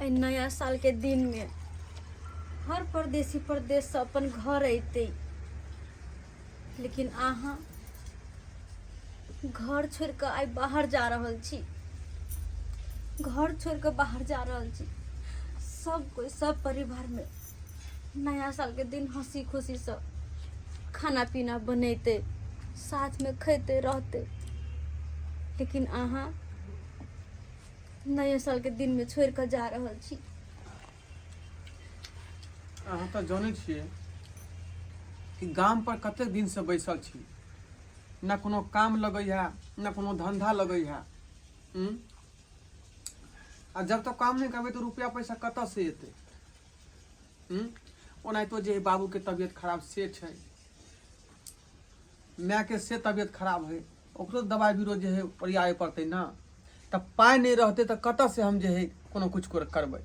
नया साल के दिन में हर परदेसी परदेश से अपन घर अते, लेकिन अहाँ घर छोड़ के आई बाहर जा रहल छी। घर छोड़ के बाहर जा रहल छी। सब कोई सब परिवार में नया साल के दिन हंसी खुशी से खाना पीना बनते, साथ में खैते रहते, लेकिन अहाँ नया साल के दिन में छोड़ के जा रहल छी। अहाँ तो जाने छिए कि गाम पर कतेक दिन से बैसल छी, ना कोनो काम लगै है ना कोनो धंधा लगै है। आ जब तक काम नहीं करबे तो रुपया पैसा कतऽ से एतै। ओनाहितो जे बाबू के तबियत खराब से छै, माय के से तबियत खराब है, ओकरो दवाई बीरो जे है ओरियाए पड़तै ना। तब पाई नहीं रहते तो कतऽ से हम जे है कोनो कुछ करबै।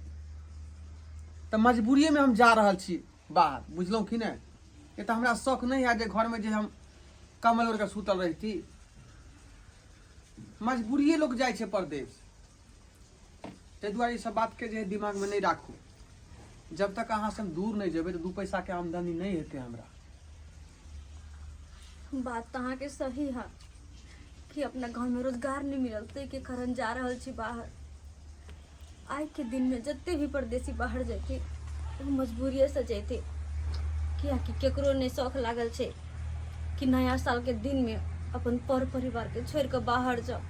तो मजबूरी में हम जा रहल छी बाहर, बुझलौं कि नहीं। ये तो हमरा शौक नहीं है जे घर में जे हम कम्बल ओढ़ के सुतल रहती। मजबूरी लोग जाय छै परदेश, ताहि दुआरे ई सब बात के जे दिमाग में नहीं राखू। जब तक अहाँ से दूर नहीं जेबै तो दू पैसा के आमदनी नहीं हेतै हमरा। बात तो अहाँ के सही है कि अपना घर में रोजगार नहीं मिलल, ते के कारण जा रहल छी बाहर। आज के दिन में जत्ते भी परदेसी बाहर जाते वो मजबूरी से जाते, कियाकि केकरो नहीं शौक लागल छे कि नया साल के दिन में अपन पर परिवार के छोड़ के बाहर जाओ।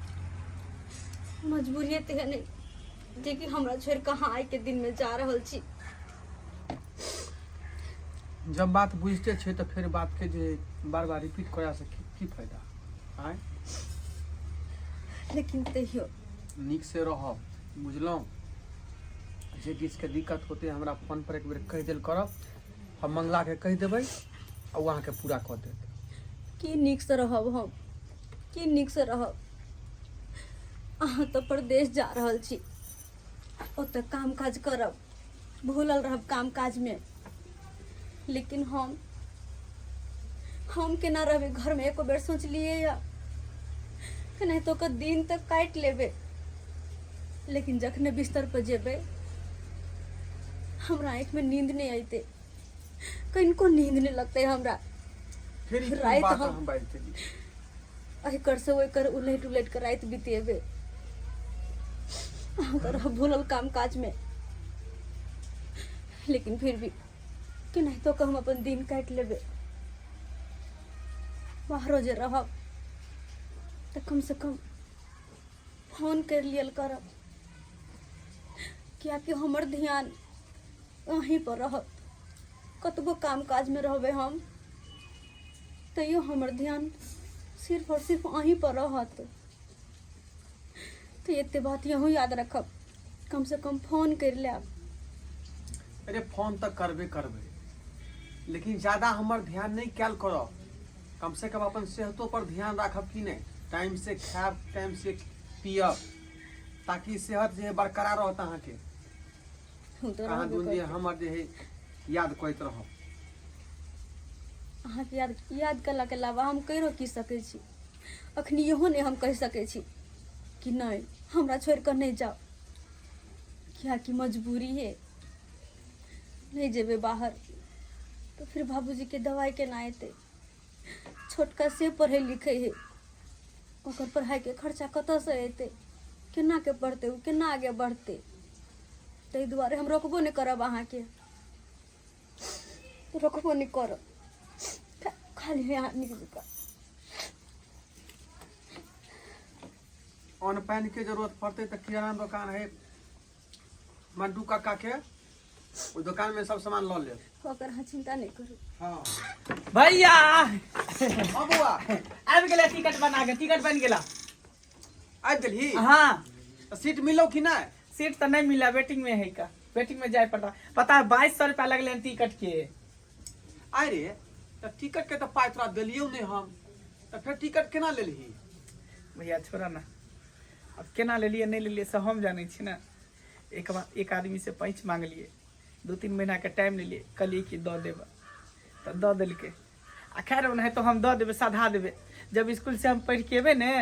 मजबूरी ते नहीं जे कि हमरा छोड़ के हाँ आज के दिन में जा रहल छी। जब बात बुझते छे तो फिर बात के जे बार बार रिपीट करा से की फायदा आय। लेकिन तैयो निक से रह, बुझलौं। जे किछु के दिक्कत होते हमरा फोन पर एक बेर कह देल करब, हम मंगला के कह देबै और वहाँ के पूरा कर देत। की निक से रहब हम, की निक से रहब। अहाँ तो परदेश जा रहल छी, ओतऽ काम काज करब, भूलल रहब काम काज में। लेकिन हम केना रहबे घर में। एको बेर सोचलिए या नहीं तो का दिन तक काट लेबे, लेकिन जखने बिस्तर पर जेबे हमरा आँख में नींद नहीं आते, कनको नींद नहीं लगते हमरा। फिर रात बात हम हम बात करी एकर से ओकर उलट उलट कर रात बितेबे। हम भूलल काम काज में, लेकिन फिर भी कि नहीं तो हम अपन दिन काट लेबे। बाहरो जे रहब तो कम से कम फोन कर लियल करब, कियाकि हमर ध्यान वहीं पर रहत। कतबो काम काज में रहबे हम, तैयो हमर ध्यान सिर्फ और सिर्फ वहीं पर रहत। तो ये बात यहूँ याद रखब, कम से कम फोन कर लेब। अरे फोन तक करबे करबे, लेकिन ज्यादा हमर ध्यान नहीं कैल करब। कम से कम अपन सेहतो पर ध्यान राखब कि नहीं। टाइम से खायब, टाइम से पियब, ताकि सेहत जे है बरकरार रहत। अहाँ के कहाँ दून जे हमर जे है याद करत रहब। अहाँ के याद कला के अलावा हम कहिरो की सकै छी। अखनी इहो नहीं हम कह सकै छी कि नहीं हमरा छोड़ कर नहीं जाओ, कियाकि मजबूरी है। नहीं जेबे बाहर तो फिर बाबूजी के दवाई केना एतै। छोटका से पढ़े लिखे है, ओकर पढ़ाई के खर्चा कतऽ से एतै, केना के पढ़ते, उ केना आगे बढ़ते। ताहि दुआरे हम रोकबो नहीं करब, अहाँ के रोकबो नहीं करब। खाली यहाँ निकल कर अन्न पानी के जरूरत पड़ते तो किराना दुकान है मंटू काका के, उस दुकान में सब सामान लो ले। ओकर अहाँ चिंता नहीं करू। हाँ भैया बबुआ आबि गेलै, टिकट बना के, टिकट बन गेला। आज गेलही? हाँ तो सीट मिलो कि नहीं? सीट तो नहीं मिला, वेटिंग में है का, वेटिंग में जाए पता है 2200 रुपया लगले टिकट के। आय रे, तो टिकट के तो पाई तोरा दिलियो नहीं हम, तो फिर टिकट केना लेलही? भैया छोड़ा ना, अब केना लेलिए नहीं लेलिए सब हम जाने छी ना। एक आदमी से पैंच मांग लिए, 2-3 महीना के टाइम ले लिए, कहलिए कि दऽ देब तो दऽ देलकै। आ खैर नहीं तो हम दऽ देबै, साधा देबै। जब स्कूल से हम पढ़ के एबै ने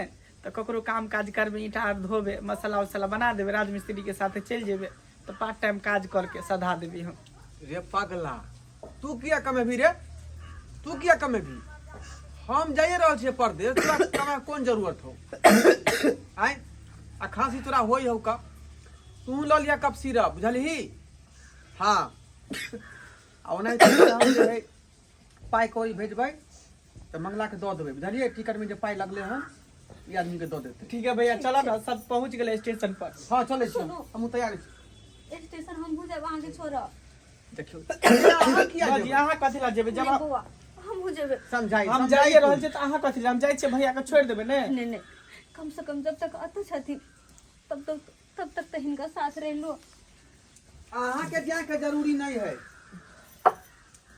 तो ककरो काम काज करबै, ईंटा आर धोबे, मसाला उसाला बना देबै, राजमिस्त्री के साथ चल जेबै, तो पार्ट टाइम काज करके सधा देबी हम। रे पगला, तू किया कमेबी रे? तू किया कमेबी? हम जाइए रहल छियै परदेश, तोरा कमाए कोन जरूरत हो? आय आ खांसी तोरा होई हो का? तू ल लिया कप सिरप, बुझलही? हाँ आ ओनाहि हम जे है पाई कौड़ी भेजबै तो मंगला के दऽ देबै, बुझलिए? टिकट में जे पाई लगले हन ई आदमी के दऽ देतै। ठीक है भैया, चलो ना, सब पहुंच गए स्टेशन पर। हाँ चलै छी, हम तैयार छी। स्टेशन हम बुझे अहाँ के छोड़ा देखियो अहाँ किया बाजी जेबै? अहाँ कथि ला जेबै? जब नहीं बौआ हम बुझे समझाई हम जाइए रहल छै त अहाँ कथि ला? हम जाइ छियै भैया के छोड़ देबै ने? नहीं नहीं, कम से कम जब तक अत छथिन तब तक तो हिनका साथ रह लो। अहाँ के जाए के जरूरी नहीं है,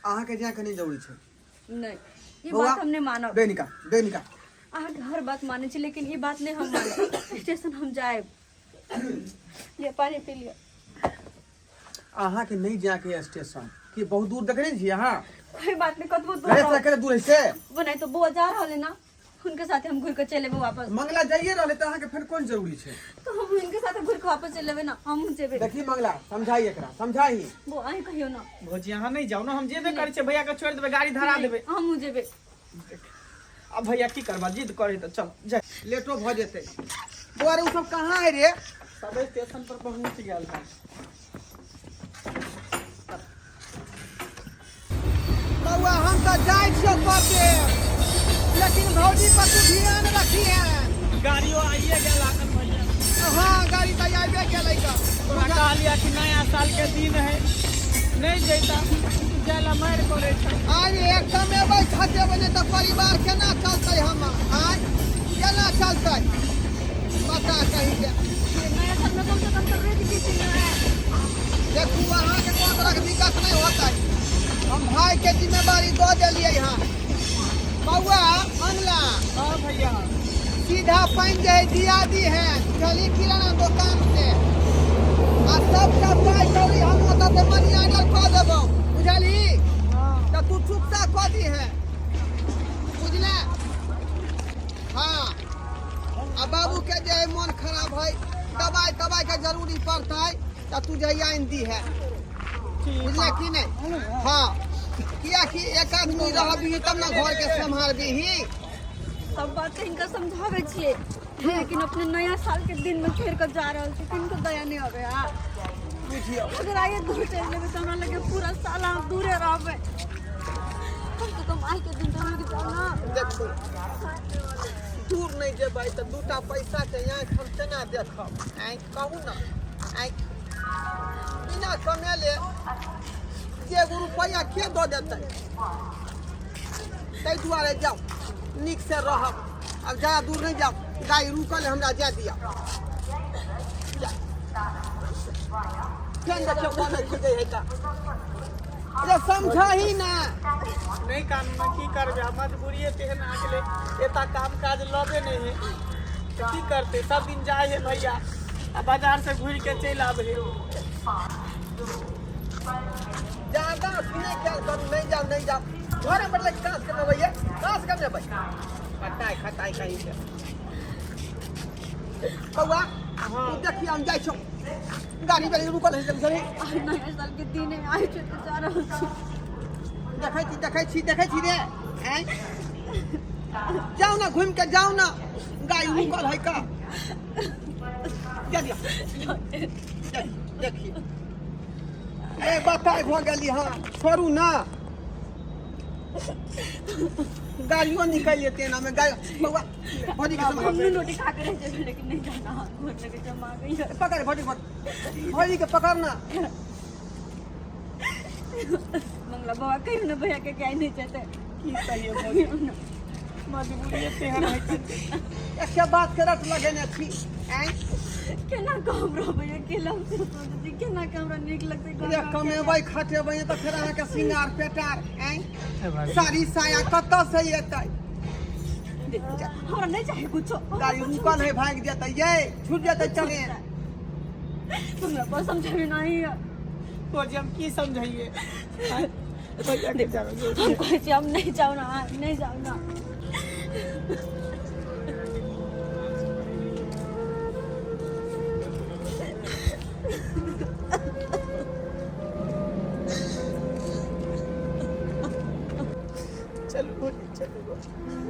अहाँ के जाए के नहीं जरूरी छै। नहीं ये बौआ, बात हमने मानब। दे निका अहाँ के हर बात माने छी, लेकिन ये बात नहीं हम मानब। स्टेशन हम जाए, ये पानी पी लिया। अहाँ के नहीं जाए के स्टेशन कि बहुत दूर देखने छी अहाँ? कोई बात नहीं, कतबो घरे से दूर अकेले दूर है से? वो नहीं तो बुआ जा रहा है ना, उनके साथ हम घूर के चले वापस। मंगला जाइए रहले त अहाँ के फिर कोन जरूरी छै? तो हम इनके साथ घूर के वापस चले ना, हम जेबे। देखी मंगला, समझाई एकरा, समझाई। वो आई कहियो ना। भौजी अहाँ नहीं जाओ ना, हम जेबे करै छै, भैया के छोड़ देबै, गाड़ी धरा देबै। हम जेबे। अब भैया की करबा, जिद करे त चल जाए। लेटो भ जेतै। बोरे उ सब कहाँ है रे? सब स्टेशन पर पहुंच गेल है। बउआ हम तो जाय छियो परदे, लेकिन भौजी पर तू ध्यान रखिए। गाड़ियों आइए गेल आखन भैया। हाँ गाड़ी तो आइबे गेलै का। तोरा कहलिया कि नया साल के दिन है, नहीं जैता जाला मार करे छै। आज एकदम एबै खटे बने तो परिवार केना चलतै? हम आज केना चलतै बता कही के? नया साल में कम से कम सब रेट की चीज है। देखू अहाँ के कोन तरह के दिक्कत नहीं होतै, हम भाई के जिम्मेवारी दऽ देलियै यहाँ। बउआ मंगला, हां भैया सीधा पाइन जे दिया दी है चली किराना दुकान से, आ सबका पाई कौड़ी हम ओतऽ से मनी ऑर्डर कऽ देबौ, बुझली? तो तू चुपता कऽ दी है, बुझले? हाँ आ बाबू के जे मन खराब है, दवाई के जरूरी पड़तै तो तू जहिया इन दी है, बुझले कि नहीं? हाँ किया कि एक आदमी रहबी तब ना घर के संभालबी। सब बात तो इनका समझावे छिए, लेकिन अपने नया साल के दिन में छोड़ कर जा रहल छी, इनको दया नहीं आवे। हां बुझियो अगर आए दूर चल लेबे तो हमरा लगे पूरा साल हम दूरे रहबे। कम से कम आई के दिन तो हम जाओ ना। देखू दूर नहीं जेबै तो दूटा पैसा के आँखि हम केना देखब? आँखि कहू ना, आँखि बिना कमेले जे रुपया के दऽ देतै? ताहि दुआरे जाओ नीक से रहब, अब ज्यादा दूर नहीं जाओ, गाड़ी रुकल है हमरा जाय दिया। केन देखियो कोन खुदै है का? अरे समझाही ना। नहीं कानून में की करबे, मजबूरी तेहन आ गेले, एता काम काज लगे नहीं है तो की करते? सब दिन जाए है भैया, आ बाजार से घूर के चल आबे है। ज्यादा सुने क्या करू? नहीं जाओ घरे पर लग कास कर भैया, कास कर ले भाई, खटाई कहीं से। बउआ तू देखी हम जाय छौ, गाड़ी पे रुकल है जल्दी। आज नया साल के दिन है, आई छे तो जा रहल छी। देखै छी रे, हैं? जाओ ना घूम के जाओ ना, गाड़ी रुकल है का? देखी ए बताई भ गेली। हाँ छोड़ू ना, गाड़ियों निकल लेते ना में गाड़ी। बउआ भौजी के हम संग रोटी खा के रह जेबे, लेकिन नहीं जाना। घर लगे जमा गई है। पकड़ भौजी के पकड़ना। मंगला बाबा कहियो ना भैया के क्या नहीं चाहते। की कहियो भौजी, मजबूरी तेहन है कि एक बात के रट लगेने छी, हैं? केना काम रहबे अकेला हम सोचती केना हमरा नीक लगते। ये कमेबै खटेबै तो फिर अहाँ के सिंगार पेटार, हैं? साड़ी साया कतऽ से एतै? हमरा नहीं चाहे कुछ। गाड़ी रुकल है, भाग जेतै ये, छूट जेतै चले। हमरा पर समझावे नहीं है। भौजी हम की समझाइए? भैया के जाओ, हम कहे छी हम नहीं जाओ ना, नहीं जाओ ना। गो